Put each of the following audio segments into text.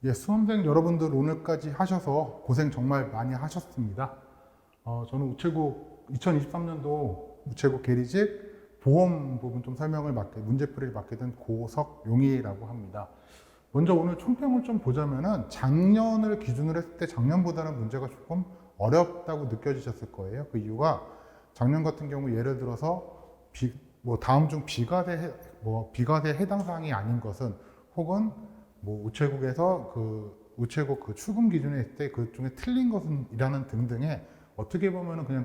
예, 수험생 여러분들 오늘까지 하셔서 고생 정말 많이 하셨습니다. 저는 우체국 2023년도 우체국 계리직 보험 부분 좀 설명을 문제풀이를 맡게 된 고석용이라고 합니다. 먼저 오늘 총평을 좀 보자면은 작년을 기준으로 했을 때 작년보다는 문제가 조금 어렵다고 느껴지셨을 거예요. 그 이유가 작년 같은 경우 예를 들어서 다음 중 비과세 해당 사항이 아닌 것은 혹은 우체국에서 우체국 출금 기준에 있을 때 그 중에 틀린 것은 이라는 등등의 어떻게 보면은 그냥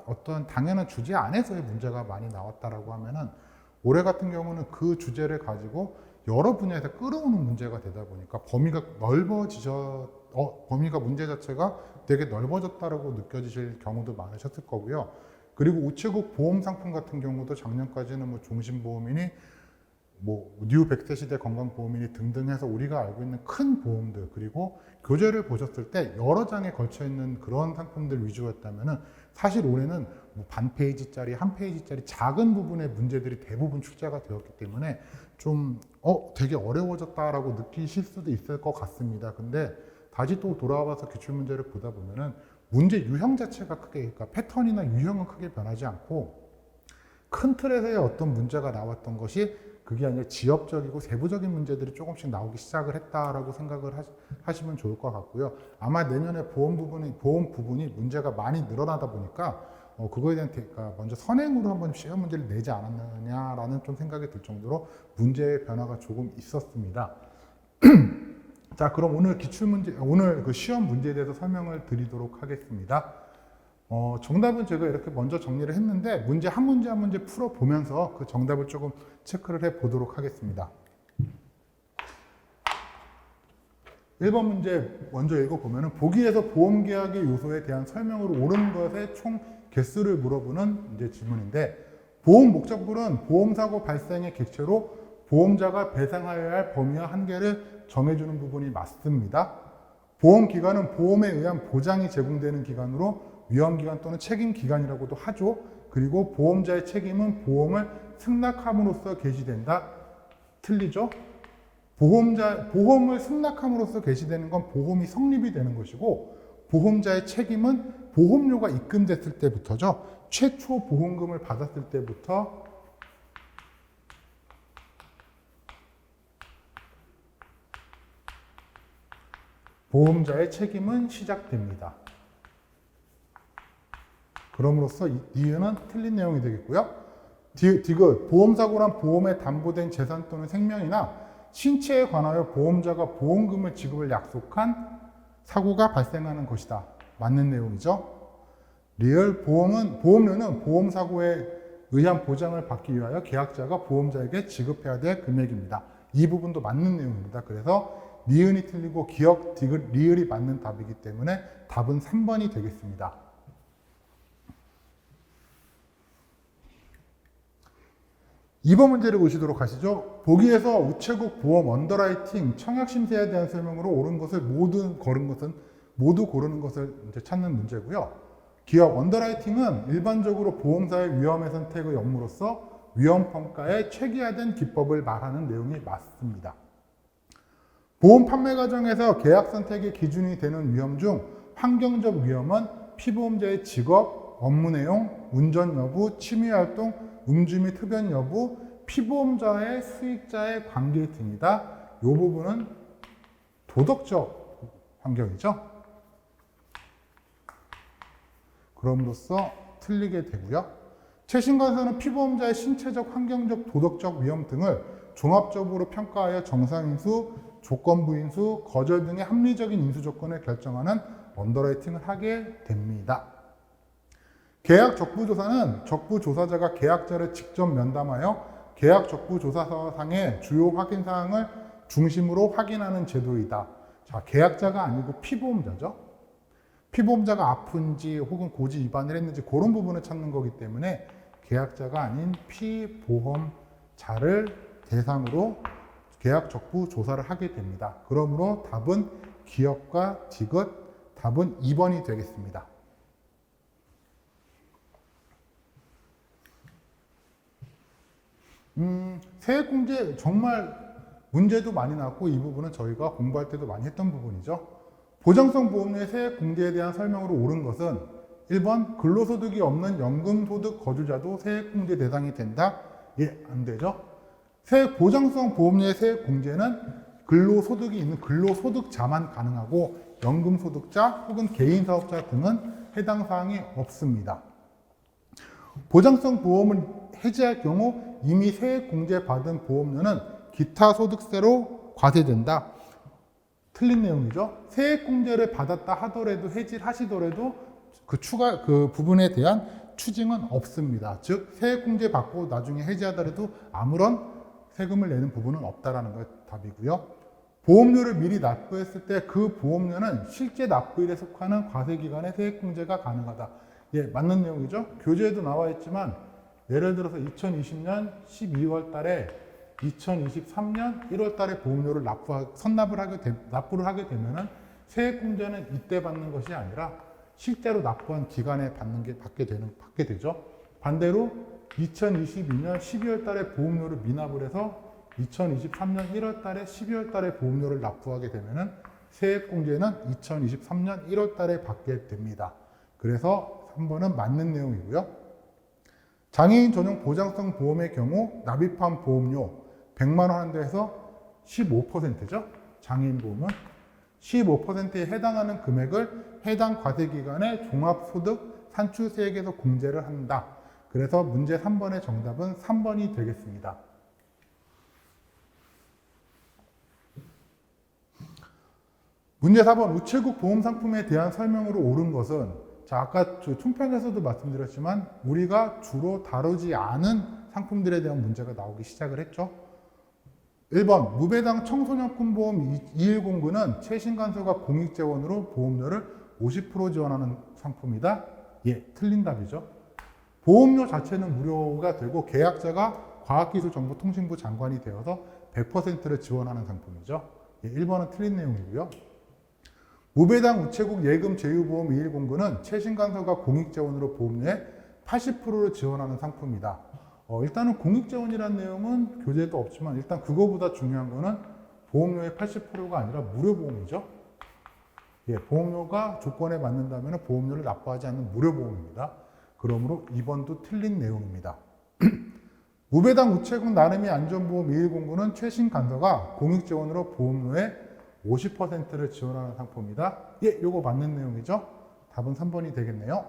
어떤 당연한 주제 안에서의 문제가 많이 나왔다라고 하면은 올해 같은 경우는 그 주제를 가지고 여러 분야에서 끌어오는 문제가 되다 보니까 범위가 문제 자체가 되게 넓어졌다라고 느껴지실 경우도 많으셨을 거고요. 그리고 우체국 보험 상품 같은 경우도 작년까지는 종신보험이니 뉴 100세 시대 건강보험이니 등등 해서 우리가 알고 있는 큰 보험들, 그리고 교재를 보셨을 때 여러 장에 걸쳐 있는 그런 상품들 위주였다면은 사실 올해는 반 페이지짜리, 한 페이지짜리 작은 부분의 문제들이 대부분 출제가 되었기 때문에 좀 되게 어려워졌다라고 느끼실 수도 있을 것 같습니다. 근데 다시 또 돌아와서 기출문제를 보다 보면은 문제 유형 자체가 그러니까 패턴이나 유형은 크게 변하지 않고 큰 틀에서의 어떤 문제가 나왔던 것이 그게 아니라 지역적이고 세부적인 문제들이 조금씩 나오기 시작을 했다라고 생각을 하시면 좋을 것 같고요. 아마 내년에 보험 부분이 문제가 많이 늘어나다 보니까 그거에 대한 먼저 선행으로 한번 시험 문제를 내지 않았느냐라는 좀 생각이 들 정도로 문제의 변화가 조금 있었습니다. 자, 그럼 오늘 오늘 시험 문제에 대해서 설명을 드리도록 하겠습니다. 정답은 제가 이렇게 먼저 정리를 했는데 문제 한 문제 풀어보면서 그 정답을 조금 체크를 해 보도록 하겠습니다. 1번 문제 먼저 읽어보면 보기에서 보험계약의 요소에 대한 설명으로 옳은 것의 총 개수를 물어보는 이제 질문인데, 보험 목적물은 보험사고 발생의 객체로 보험자가 배상하여야 할 범위와 한계를 정해주는 부분이 맞습니다. 보험기간은 보험에 의한 보장이 제공되는 기간으로 위험기간 또는 책임기간이라고도 하죠. 그리고 보험자의 책임은 보험을 승낙함으로써 개시된다. 틀리죠? 보험을 승낙함으로써 개시되는 건 보험이 성립이 되는 것이고, 보험자의 책임은 보험료가 입금됐을 때부터죠. 최초 보험금을 받았을 때부터 보험자의 책임은 시작됩니다. 그럼으로써 니은은 틀린 내용이 되겠고요. 디귿, 보험사고란 보험에 담보된 재산 또는 생명이나 신체에 관하여 보험자가 보험금을 지급을 약속한 사고가 발생하는 것이다. 맞는 내용이죠. 리을, 보험료는 보험사고에 의한 보장을 받기 위하여 계약자가 보험자에게 지급해야 될 금액입니다. 이 부분도 맞는 내용입니다. 그래서 니은이 틀리고 기역, 디귿, 리을이 맞는 답이기 때문에 답은 3번이 되겠습니다. 2번 문제를 보시도록 하시죠. 보기에서 우체국 보험 언더라이팅 청약 심사에 대한 설명으로 옳은 것을 모두 고르는 것을 이제 찾는 문제고요. 기업 언더라이팅은 일반적으로 보험사의 위험의 선택의 업무로서 위험 평가의 체계화된 기법을 말하는 내용이 맞습니다. 보험 판매 과정에서 계약 선택의 기준이 되는 위험 중 환경적 위험은 피보험자의 직업, 업무 내용, 운전 여부, 취미 활동, 음주 및 흡연 여부, 피보험자의 수익자의 관계 등이다. 이 부분은 도덕적 환경이죠. 그럼으로써 틀리게 되고요. 최신과에서는 피보험자의 신체적, 환경적, 도덕적 위험 등을 종합적으로 평가하여 정상인수, 조건부인수, 거절 등의 합리적인 인수 조건을 결정하는 언더라이팅을 하게 됩니다. 계약 적부조사는 적부조사자가 계약자를 직접 면담하여 계약 적부조사상의 주요 확인사항을 중심으로 확인하는 제도이다. 자, 계약자가 아니고 피보험자죠. 피보험자가 아픈지 혹은 고지 위반을 했는지 그런 부분을 찾는 거기 때문에 계약자가 아닌 피보험자를 대상으로 계약 적부 조사를 하게 됩니다. 그러므로 답은 기업과 디귿, 답은 2번이 되겠습니다. 세액공제 정말 문제도 많이 나왔고 이 부분은 저희가 공부할 때도 많이 했던 부분이죠. 보장성 보험료의 세액 공제에 대한 설명으로 옳은 것은 1번 근로소득이 없는 연금소득 거주자도 세액 공제 대상이 된다? 예, 안 되죠. 세액 보장성 보험료의 세액 공제는 근로소득이 있는 근로소득자만 가능하고 연금소득자 혹은 개인사업자 등은 해당 사항이 없습니다. 보장성 보험을 해지할 경우 이미 세액 공제 받은 보험료는 기타 소득세로 과세된다. 틀린 내용이죠. 세액 공제를 받았다 하더라도 해지를 하시더라도 그 부분에 대한 추징은 없습니다. 즉 세액 공제 받고 나중에 해지하더라도 아무런 세금을 내는 부분은 없다라는 게 답이고요. 보험료를 미리 납부했을 때 그 보험료는 실제 납부일에 속하는 과세기간에 세액 공제가 가능하다. 예, 맞는 내용이죠. 교재에도 나와 있지만 예를 들어서 2020년 12월 달에 2023년 1월 달에 보험료를 납부를 하게 되면은 세액 공제는 이때 받는 것이 아니라 실제로 납부한 기간에 받게 되죠. 반대로 2022년 12월 달에 보험료를 미납을 해서 2023년 1월 달에 12월 달에 보험료를 납부하게 되면은 세액 공제는 2023년 1월 달에 받게 됩니다. 그래서 3번은 맞는 내용이고요. 장애인 전용 보장성 보험의 경우 납입한 보험료 100만 원 한도에서 15%죠. 장애인 보험은 15%에 해당하는 금액을 해당 과세기간에 종합소득 산출세액에서 공제를 한다. 그래서 문제 3번의 정답은 3번이 되겠습니다. 문제 4번 우체국 보험 상품에 대한 설명으로 옳은 것은 자 아까 총평에서도 말씀드렸지만 우리가 주로 다루지 않은 상품들에 대한 문제가 나오기 시작을 했죠. 1번 무배당 청소년권 보험 2109는 최신간소가 공익재원으로 보험료를 50% 지원하는 상품이다. 예, 틀린 답이죠. 보험료 자체는 무료가 되고 계약자가 과학기술정보통신부 장관이 되어서 100%를 지원하는 상품이죠. 예, 1번은 틀린 내용이고요. 무배당 우체국 예금 제휴보험 2109는 최신간소가 공익재원으로 보험료의 80%를 지원하는 상품이다. 일단은 공익재원이라는 내용은 교재에도 없지만 일단 그거보다 중요한 거는 보험료의 80%가 아니라 무료보험이죠. 예, 보험료가 조건에 맞는다면 보험료를 납부하지 않는 무료보험입니다. 그러므로 2번도 틀린 내용입니다. 무배당 우체국 나름의 안전보험 2109는 최신 간서가 공익재원으로 보험료의 50%를 지원하는 상품이다. 예, 요거 맞는 내용이죠. 답은 3번이 되겠네요.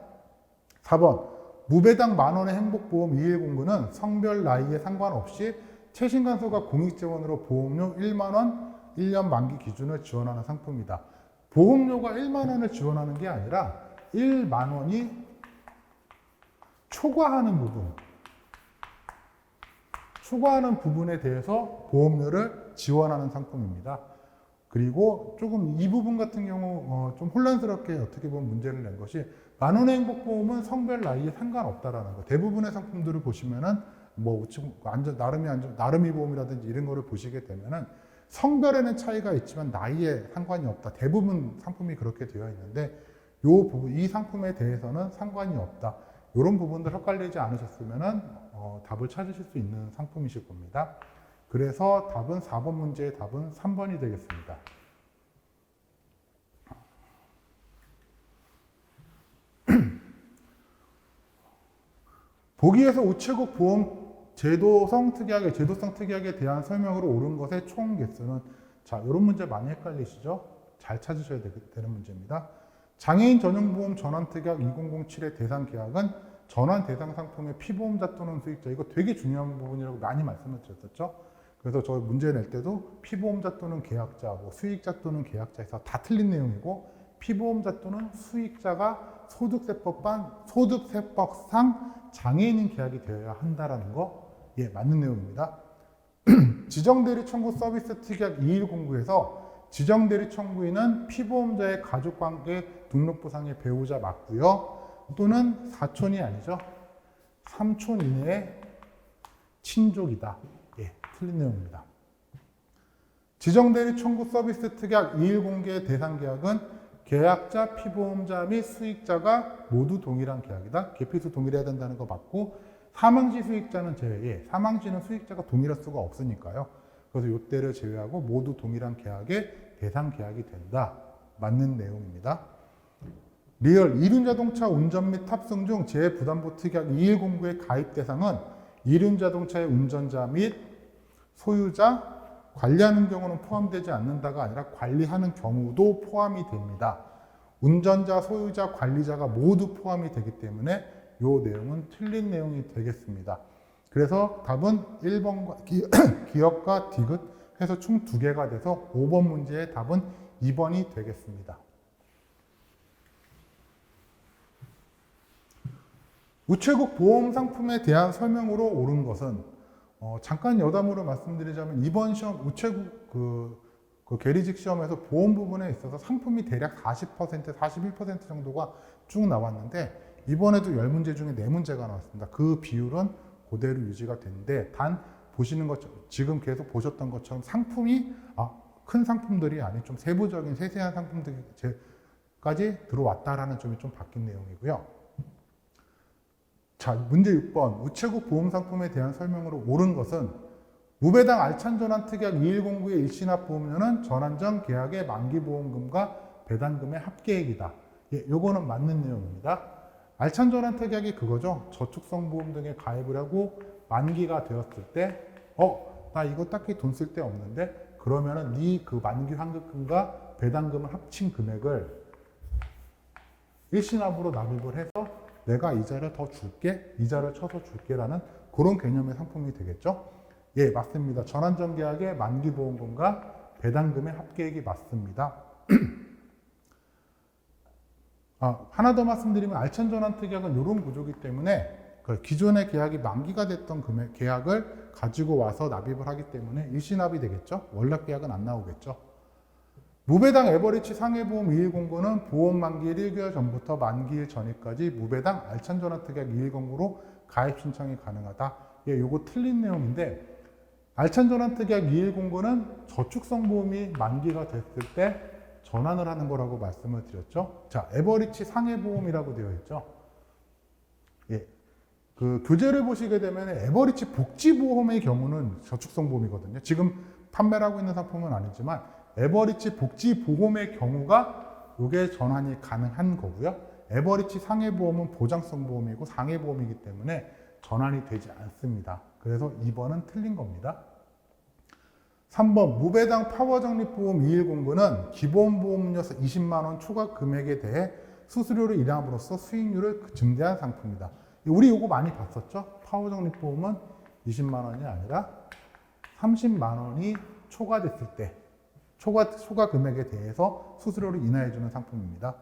4번 무배당 만원의 행복보험 2109는 성별 나이에 상관없이 최신간소가 공익재원으로 보험료 1만원 1년 만기 기준을 지원하는 상품이다. 보험료가 1만원을 지원하는 게 아니라 1만원이 초과하는 부분에 대해서 보험료를 지원하는 상품입니다. 그리고 조금 이 부분 같은 경우 좀 혼란스럽게 어떻게 보면 문제를 낸 것이 만원의 행복보험은 성별 나이에 상관없다라는 거. 대부분의 상품들을 보시면은 뭐 나름이 보험이라든지 이런 거를 보시게 되면은 성별에는 차이가 있지만 나이에 상관이 없다. 대부분 상품이 그렇게 되어 있는데 이 상품에 대해서는 상관이 없다. 이런 부분들 헷갈리지 않으셨으면은 답을 찾으실 수 있는 상품이실 겁니다. 그래서 답은 4번 문제의 답은 3번이 되겠습니다. 보기에서 우체국 보험 제도성 특약에 대한 설명으로 옳은 것의 총 개수는 자, 이런 문제 많이 헷갈리시죠? 잘 찾으셔야 되는 문제입니다. 장애인 전용보험 전환특약 2007의 대상 계약은 전환 대상 상품의 피보험자 또는 수익자, 이거 되게 중요한 부분이라고 많이 말씀을 드렸었죠. 그래서 저 문제 낼 때도 피보험자 또는 계약자, 뭐 수익자 또는 계약자에서 다 틀린 내용이고 피보험자 또는 수익자가 소득세법상 장애인인 계약이 되어야 한다라는 거, 예, 맞는 내용입니다. 지정대리 청구 서비스 특약 2109에서 지정대리 청구인은 피보험자의 가족관계 등록부상의 배우자 맞고요. 또는 사촌이 아니죠. 3촌 이내의 친족이다. 예, 틀린 내용입니다. 지정대리 청구 서비스 특약 2109의 대상 계약은 계약자, 피보험자 및 수익자가 모두 동일한 계약이다. 계피수 동일해야 된다는 거 맞고 사망시 수익자는 제외. 사망시는 수익자가 동일할 수가 없으니까요. 그래서 이때를 제외하고 모두 동일한 계약의 대상 계약이 된다. 맞는 내용입니다. 리얼 이륜자동차 운전 및 탑승 중 재부담보 특약 2109의 가입 대상은 이륜자동차의 운전자 및 소유자, 관리하는 경우는 포함되지 않는다가 아니라 관리하는 경우도 포함이 됩니다. 운전자, 소유자, 관리자가 모두 포함이 되기 때문에 이 내용은 틀린 내용이 되겠습니다. 그래서 답은 1번과 기업과 디귿 해서 총 2개가 돼서 5번 문제의 답은 2번이 되겠습니다. 우체국 보험 상품에 대한 설명으로 옳은 것은 잠깐 여담으로 말씀드리자면 이번 시험 우체국 그 계리직 시험에서 보험 부분에 있어서 상품이 대략 40%, 41% 정도가 쭉 나왔는데 이번에도 10문제 중에 4문제가 나왔습니다. 그 비율은 그대로 유지가 되는데 단 보시는 것처럼 지금 계속 보셨던 것처럼 상품이 큰 상품들이 아닌 좀 세부적인 세세한 상품들까지 들어왔다라는 점이 좀 바뀐 내용이고요. 자, 문제 6번. 우체국 보험 상품에 대한 설명으로 옳은 것은 무배당 알찬 전환 특약 2109의 일시납 보험료는 전환 전 계약의 만기 보험금과 배당금의 합계액이다. 예, 요거는 맞는 내용입니다. 알찬 전환 특약이 그거죠. 저축성 보험 등에 가입을 하고 만기가 되었을 때 나 이거 딱히 돈 쓸 데 없는데 그러면은 네 그 만기 환급금과 배당금을 합친 금액을 일시납으로 납입을 해서 내가 이자를 더 줄게, 이자를 쳐서 줄게라는 그런 개념의 상품이 되겠죠? 예, 맞습니다. 전환전 계약의 만기 보험금과 배당금의 합계액이 맞습니다. 하나 더 말씀드리면 알찬 전환 특약은 이런 구조이기 때문에 기존의 계약이 만기가 됐던 금액 계약을 가지고 와서 납입을 하기 때문에 일시납이 되겠죠? 월납 계약은 안 나오겠죠? 무배당 에버리지 상해보험 2109는 보험 만기일 1개월 전부터 만기일 전일까지 무배당 알찬 전환 특약 2109로 가입 신청이 가능하다. 예, 요거 틀린 내용인데 알찬 전환 특약 2109는 저축성 보험이 만기가 됐을 때 전환을 하는 거라고 말씀을 드렸죠. 자, 에버리지 상해보험이라고 되어 있죠. 예. 그 교재를 보시게 되면 에버리지 복지보험의 경우는 저축성 보험이거든요. 지금 판매를 하고 있는 상품은 아니지만 에버리지 복지보험의 경우가 이게 전환이 가능한 거고요. 에버리지 상해보험은 보장성 보험이고 상해보험이기 때문에 전환이 되지 않습니다. 그래서 2번은 틀린 겁니다. 3번 무배당 파워적립보험 2109는 기본보험료 20만원 초과 금액에 대해 수수료를 일함으로써 수익률을 증대한 상품이다. 우리 이거 많이 봤었죠? 파워적립보험은 20만원이 아니라 30만원이 초과됐을 때 초과 금액에 대해서 수수료를 인하해주는 상품입니다.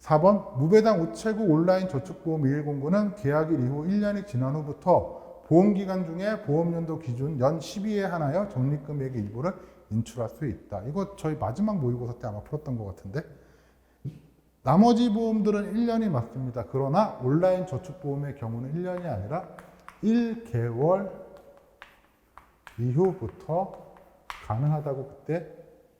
4번 무배당 우체국 온라인 저축보험 2109는 계약일 이후 1년이 지난 후부터 보험기간 중에 보험연도 기준 연 12회 하나여 적립금액의 일부를 인출할 수 있다. 이거 저희 마지막 모의고사 때 아마 풀었던 것 같은데 나머지 보험들은 1년이 맞습니다. 그러나 온라인 저축보험의 경우는 1년이 아니라 1개월 이후부터 가능하다고 그때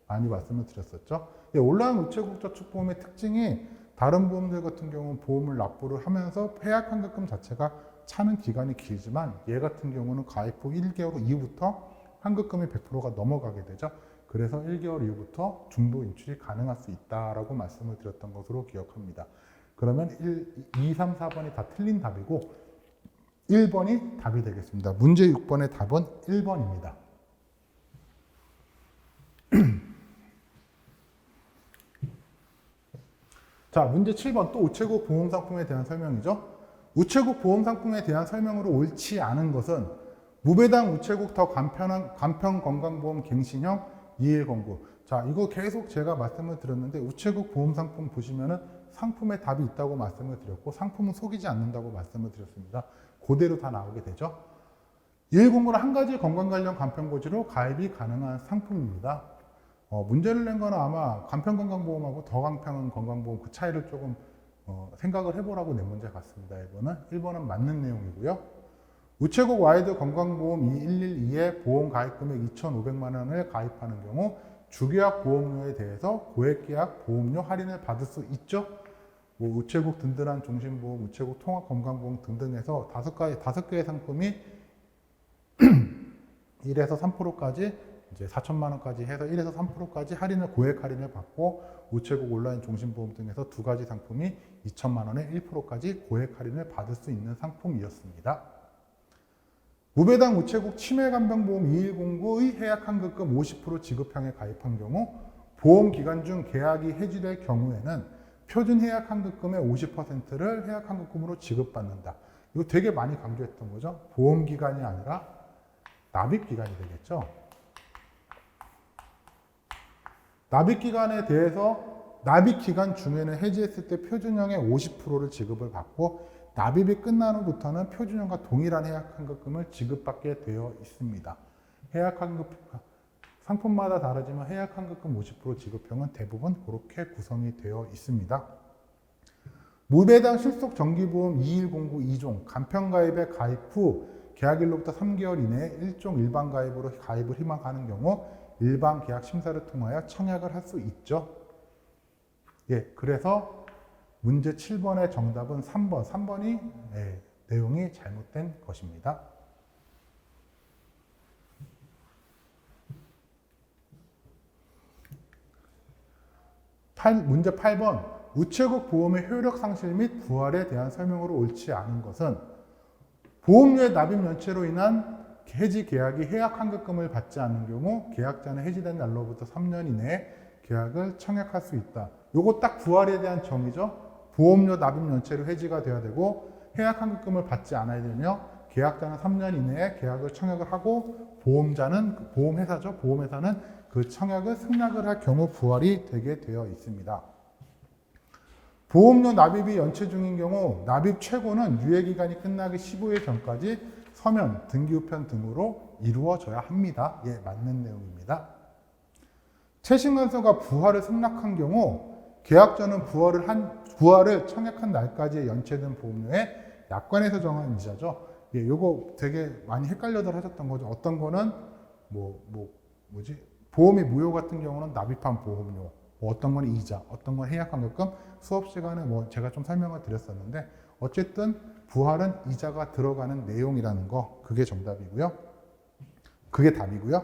많이 말씀을 드렸었죠. 온라인 우체국 저축보험의 특징이 다른 보험들 같은 경우는 보험을 납부를 하면서 폐약 환급금 자체가 차는 기간이 길지만 얘 같은 경우는 가입 후 1개월 이후부터 환급금이 100%가 넘어가게 되죠. 그래서 1개월 이후부터 중도 인출이 가능할 수 있다라고 말씀을 드렸던 것으로 기억합니다. 그러면 2, 3, 4번이 다 틀린 답이고 1번이 답이 되겠습니다. 문제 6번의 답은 1번입니다. 자, 문제 7번 또 우체국 보험 상품에 대한 설명이죠. 우체국 보험 상품에 대한 설명으로 옳지 않은 것은 무배당 우체국 더 간편 건강보험 갱신형 2109. 자, 이거 계속 제가 말씀을 드렸는데 우체국 보험 상품 보시면은 상품에 답이 있다고 말씀을 드렸고 상품은 속이지 않는다고 말씀을 드렸습니다. 그대로 다 나오게 되죠. 2109는 한 가지 건강 관련 간편고지로 가입이 가능한 상품입니다. 문제를 낸 거는 아마 간편건강보험하고 더 간편 건강보험 그 차이를 조금 생각을 해보라고 낸 문제 같습니다. 1번은 맞는 내용이고요. 우체국 와이드 건강보험 2112에 보험 가입금액 2,500만 원을 가입하는 경우 주계약 보험료에 대해서 고액계약 보험료 할인을 받을 수 있죠. 뭐 우체국 든든한 종신보험, 우체국 통합건강보험 등등해서 5개의 상품이 1에서 3%까지 이제 4천만 원까지 해서 1에서 3%까지 고액 할인을 받고 우체국 온라인 종신보험 등에서 두 가지 상품이 2천만 원에 1%까지 고액 할인을 받을 수 있는 상품이었습니다. 무배당 우체국 치매간병보험 2109의 해약환급금 50% 지급형에 가입한 경우 보험 기간 중 계약이 해지될 경우에는 표준 해약환급금의 50%를 해약환급금으로 지급받는다. 이거 되게 많이 강조했던 거죠. 보험 기간이 아니라 납입 기간이 되겠죠. 납입 기간에 대해서 납입 기간 중에는 해지했을 때 표준형의 50%를 지급을 받고 납입이 끝난 후부터는 표준형과 동일한 해약환급금을 지급받게 되어 있습니다. 상품마다 다르지만 해약환급금 50% 지급형은 대부분 그렇게 구성이 되어 있습니다. 무배당 실속 정기보험 2109 2종 간편가입에 가입 후 계약일로부터 3개월 이내에 1종 일반 가입으로 가입을 희망하는 경우 일반 계약 심사를 통하여 청약을 할 수 있죠. 예, 그래서 문제 7번의 정답은 3번. 3번이 내용이 잘못된 것입니다. 문제 8번. 우체국 보험의 효력 상실 및 부활에 대한 설명으로 옳지 않은 것은 보험료의 납입 연체로 인한 해지 계약이 해약환급금을 받지 않는 경우 계약자는 해지된 날로부터 3년 이내에 계약을 청약할 수 있다. 요거 딱 부활에 대한 정의죠. 보험료 납입 연체로 해지가 돼야 되고 해약환급금을 받지 않아야 되며 계약자는 3년 이내에 계약을 청약을 하고 보험회사죠. 보험회사는 그 청약을 승낙을 할 경우 부활이 되게 되어 있습니다. 보험료 납입이 연체 중인 경우 납입 최고는 유예기간이 끝나기 15일 전까지 서면, 등기우편 등으로 이루어져야 합니다. 예, 맞는 내용입니다. 최신건설가 부활을 승낙한 경우 계약자는 부활을 청약한 날까지 연체된 보험료에 약관에서 정한 이자죠. 예, 요거 되게 많이 헷갈려들 하셨던 거죠. 어떤 거는 보험이 무효 같은 경우는 납입한 보험료, 어떤 건 이자, 어떤 건 해약환급금. 수업 시간에 제가 좀 설명을 드렸었는데 어쨌든 부활은 이자가 들어가는 내용이라는 거, 그게 정답이고요. 그게 답이고요.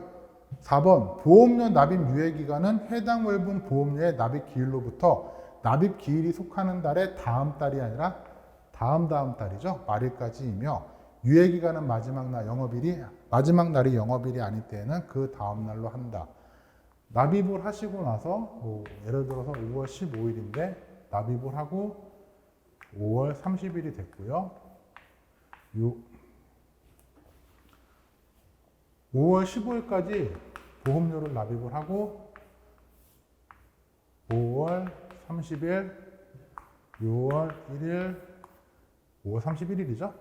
4번 보험료 납입 유예기간은 해당 월분 보험료의 납입 기일로부터 납입 기일이 속하는 달의 다음 달이 아니라 다음 달이죠. 말일까지이며 유예기간은 마지막 날이 영업일이 아닐 때에는 그 다음 날로 한다. 납입을 하시고 나서 예를 들어서 5월 15일인데 납입을 하고 5월 30일이 됐고요. 5월 15일까지 보험료를 납입을 하고 5월 30일, 6월 1일, 5월 31일이죠.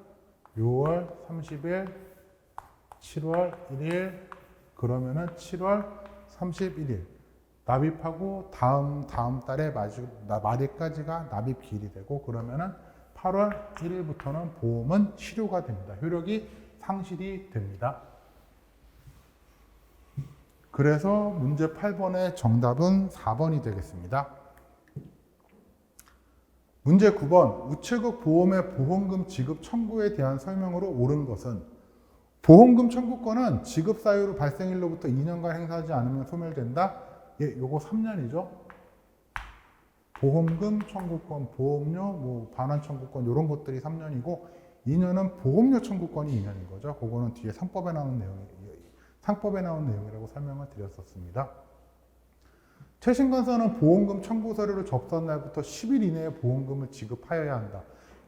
6월 30일, 7월 1일, 그러면은 7월 31일. 납입하고 다음 달에 말일까지가 납입 기일이 되고 그러면은 8월 1일부터는 보험은 실효가 됩니다. 효력이 상실이 됩니다. 그래서 문제 8번의 정답은 4번이 되겠습니다. 문제 9번 우체국 보험의 보험금 지급 청구에 대한 설명으로 옳은 것은 보험금 청구권은 지급 사유 발생일로부터 2년간 행사하지 않으면 소멸된다. 예, 요거 3년이죠. 보험금 청구권, 보험료, 반환 청구권 이런 것들이 3년이고 2년은 보험료 청구권이 2년인 거죠. 그거는 뒤에 상법에 나온 내용이라고 설명을 드렸었습니다. 최신건설은 보험금 청구 서류를 접수한 날부터 10일 이내에 보험금을 지급하여야 한다.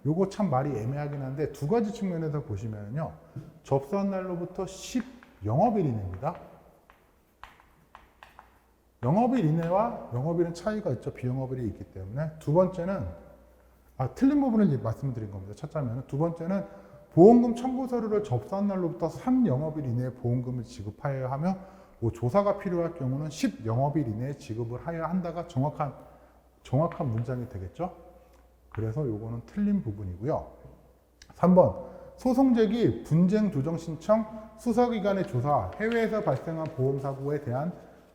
요거 참 말이 애매하긴 한데 두 가지 측면에서 보시면요. 접수한 날로부터 10영업일 이내입니다. 영업일 이내와 영업일은 차이가 있죠. 비영업일이 있기 때문에. 두 번째는 틀린 부분을 말씀드린 겁니다. 첫째는 두 번째는 보험금 청구 서류를 접수한 날로부터 3영업일 이내에 보험금을 지급하여야 하며 조사가 필요할 경우는 10영업일 이내에 지급을 하여야 한다가 정확한 문장이 되겠죠. 그래서 요거는 틀린 부분이고요. 3번 소송 제기, 분쟁 조정 신청, 수사기관의 조사, 해외에서 발생한 보험사고에 대한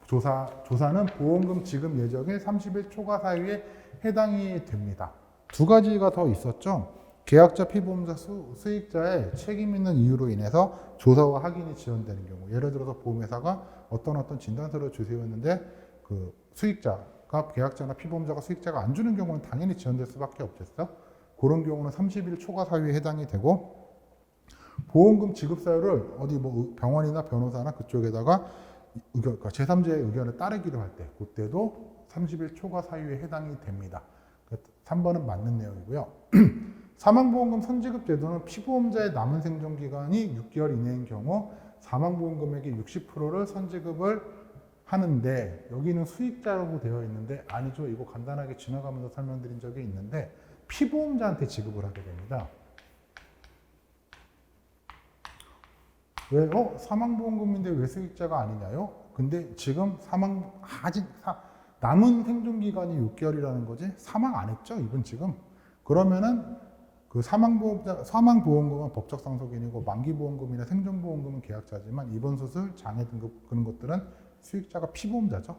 조사는 보험금 지급 예정일 30일 초과 사유에 해당이 됩니다. 두 가지가 더 있었죠. 계약자 피보험자 수익자의 책임 있는 이유로 인해서 조사와 확인이 지연되는 경우, 예를 들어서 보험회사가 어떤 진단서를 주세웠는데 그 수익자가 계약자나 피보험자가 수익자가 안 주는 경우는 당연히 지연될 수밖에 없겠어. 그런 경우는 30일 초과 사유에 해당이 되고, 보험금 지급 사유를 어디 뭐 병원이나 변호사나 그쪽에다가 그러니까 제3자의 의견을 따르기로 할 때, 그때도 30일 초과 사유에 해당이 됩니다. 3번은 맞는 내용이고요. 사망보험금 선지급 제도는 피보험자의 남은 생존기간이 6개월 이내인 경우 사망보험금액의 60%를 선지급을 하는데, 여기는 수익자라고 되어 있는데 아니죠. 이거 간단하게 지나가면서 설명드린 적이 있는데 피보험자한테 지급을 하게 됩니다. 왜? 사망보험금인데 왜 수익자가 아니냐요? 근데 지금 남은 생존기간이 6개월이라는 거지 사망 안 했죠? 이분 지금. 그러면은 그 사망보험금은 법적 상속인이고 만기보험금이나 생존보험금은 계약자지만 입원 수술, 장애 등급 그런 것들은 수익자가 피보험자죠.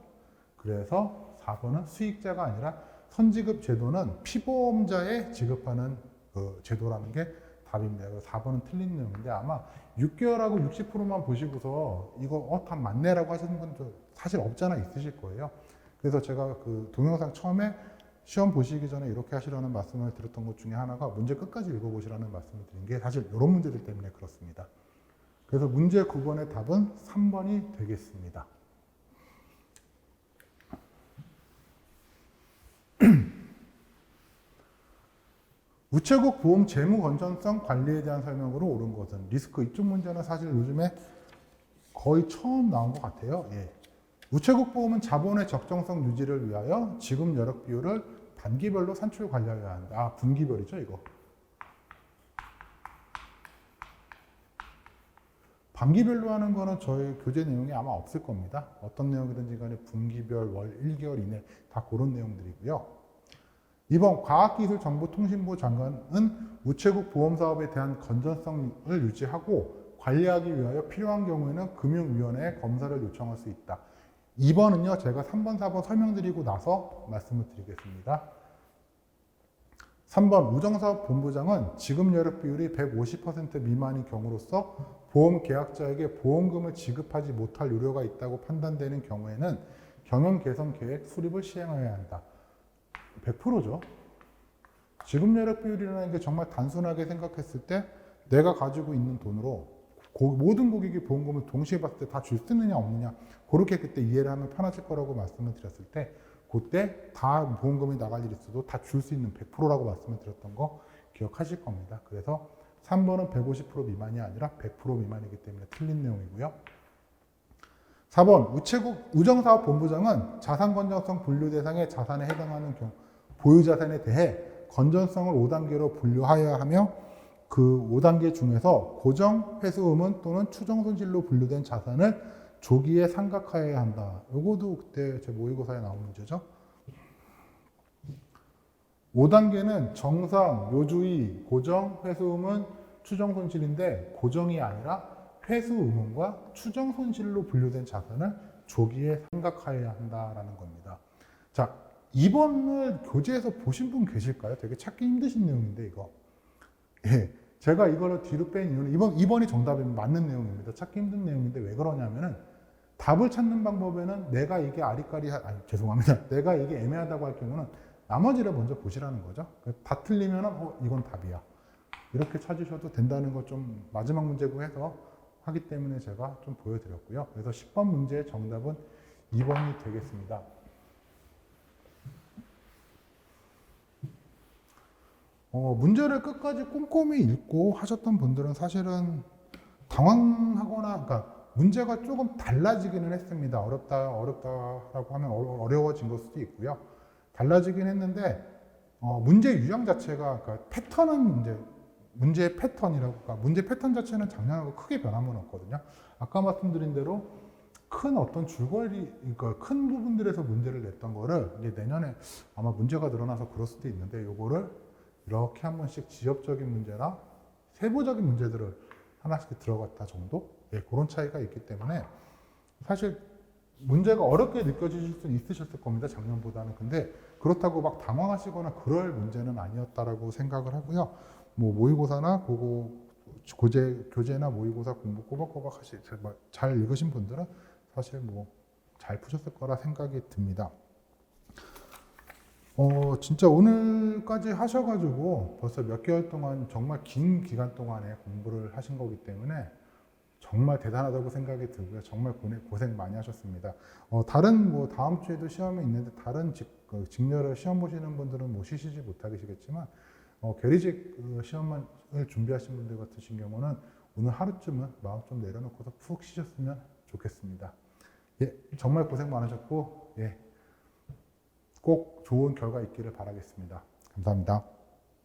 그래서 4번은 수익자가 아니라 선지급 제도는 피보험자에 지급하는 그 제도라는 게 답입니다. 4번은 틀린 내용인데 아마 6개월하고 60%만 보시고서 이거 답 맞네라고 하시는 분도 사실 없잖아 있으실 거예요. 그래서 제가 그 동영상 처음에 시험 보시기 전에 이렇게 하시라는 말씀을 드렸던 것 중에 하나가 문제 끝까지 읽어보시라는 말씀을 드린 게 사실 이런 문제들 때문에 그렇습니다. 그래서 문제 9번의 답은 3번이 되겠습니다. 우체국 보험 재무 건전성 관리에 대한 설명으로 옳은 것은 리스크. 이쪽 문제는 사실 요즘에 거의 처음 나온 것 같아요. 예. 우체국 보험은 자본의 적정성 유지를 위하여 지급 여력 비율을 반기별로 산출 관리하여야 한다. 분기별이죠, 이거. 반기별로 하는 거는 저희 교재 내용에 아마 없을 겁니다. 어떤 내용이든지 간에 분기별, 월, 1개월 이내 다 그런 내용들이고요. 이번 과학기술정보통신부 장관은 우체국 보험사업에 대한 건전성을 유지하고 관리하기 위하여 필요한 경우에는 금융위원회에 검사를 요청할 수 있다. 2번은요, 제가 3번, 4번 설명드리고 나서 말씀을 드리겠습니다. 3번, 우정사업본부장은 지급 여력 비율이 150% 미만인 경우로서 보험 계약자에게 보험금을 지급하지 못할 우려가 있다고 판단되는 경우에는 경영 개선 계획 수립을 시행해야 한다. 100%죠. 지급 여력 비율이라는 게 정말 단순하게 생각했을 때 내가 가지고 있는 돈으로 모든 고객이 보험금을 동시에 봤을 때 다 줄 수 있느냐 없느냐, 그렇게 그때 이해를 하면 편하실 거라고 말씀을 드렸을 때 그때 다 보험금이 나갈 일이 있어도 다 줄 수 있는 100%라고 말씀을 드렸던 거 기억하실 겁니다. 그래서 3번은 150% 미만이 아니라 100% 미만이기 때문에 틀린 내용이고요. 4번, 우정사업본부장은 자산건전성 분류 대상의 자산에 해당하는 경우 보유자산에 대해 건전성을 5단계로 분류하여야 하며 그 5단계 중에서 고정, 회수 의무 또는 추정 손실로 분류된 자산을 조기에 상각하여야 한다. 요거도 그때 제 모의고사에 나온 문제죠. 5단계는 정상, 요주의, 고정, 회수 의무, 추정 손실인데 고정이 아니라 회수 의무과 추정 손실로 분류된 자산을 조기에 상각하여야 한다라는 겁니다. 자, 2번을 교재에서 보신 분 계실까요? 되게 찾기 힘드신 내용인데 이거. 예, 제가 이거를 뒤로 뺀 이유는 2번이 정답이면 맞는 내용입니다. 찾기 힘든 내용인데 왜 그러냐면은 답을 찾는 방법에는 내가 이게 죄송합니다. 내가 이게 애매하다고 할 경우는 나머지를 먼저 보시라는 거죠. 다 틀리면은 이건 답이야. 이렇게 찾으셔도 된다는 거 좀 마지막 문제고 해서 하기 때문에 제가 좀 보여드렸고요. 그래서 10번 문제의 정답은 2번이 되겠습니다. 문제를 끝까지 꼼꼼히 읽고 하셨던 분들은 사실은 당황하거나, 그러니까 문제가 조금 달라지기는 했습니다. 어렵다라고 하면 어려워진 걸 수도 있고요. 달라지긴 했는데, 문제 유형 자체가, 그러니까 패턴은 이제, 문제의 패턴이라고, 그러니까 문제 패턴 자체는 작년하고 크게 변함은 없거든요. 아까 말씀드린 대로 큰 어떤 줄거리, 그러니까 큰 부분들에서 문제를 냈던 거를 이제 내년에 아마 문제가 늘어나서 그럴 수도 있는데, 요거를 이렇게 한 번씩 지엽적인 문제나 세부적인 문제들을 하나씩 들어갔다 정도? 예, 그런 차이가 있기 때문에 사실 문제가 어렵게 느껴지실 수는 있으셨을 겁니다. 작년보다는. 근데 그렇다고 막 당황하시거나 그럴 문제는 아니었다라고 생각을 하고요. 뭐 모의고사나 교재나 모의고사 공부 꼬박꼬박 잘 읽으신 분들은 사실 뭐 잘 푸셨을 거라 생각이 듭니다. 진짜 오늘까지 하셔가지고 벌써 몇 개월 동안 정말 긴 기간 동안에 공부를 하신 거기 때문에 정말 대단하다고 생각이 들고요. 정말 고생 많이 하셨습니다. 다른 뭐 다음 주에도 시험이 있는데 다른 직렬을 시험 보시는 분들은 뭐 쉬시지 못하시겠지만 계리직 시험을 준비하신 분들 같으신 경우는 오늘 하루쯤은 마음 좀 내려놓고서 푹 쉬셨으면 좋겠습니다. 예, 정말 고생 많으셨고 예, 꼭 좋은 결과 있기를 바라겠습니다. 감사합니다.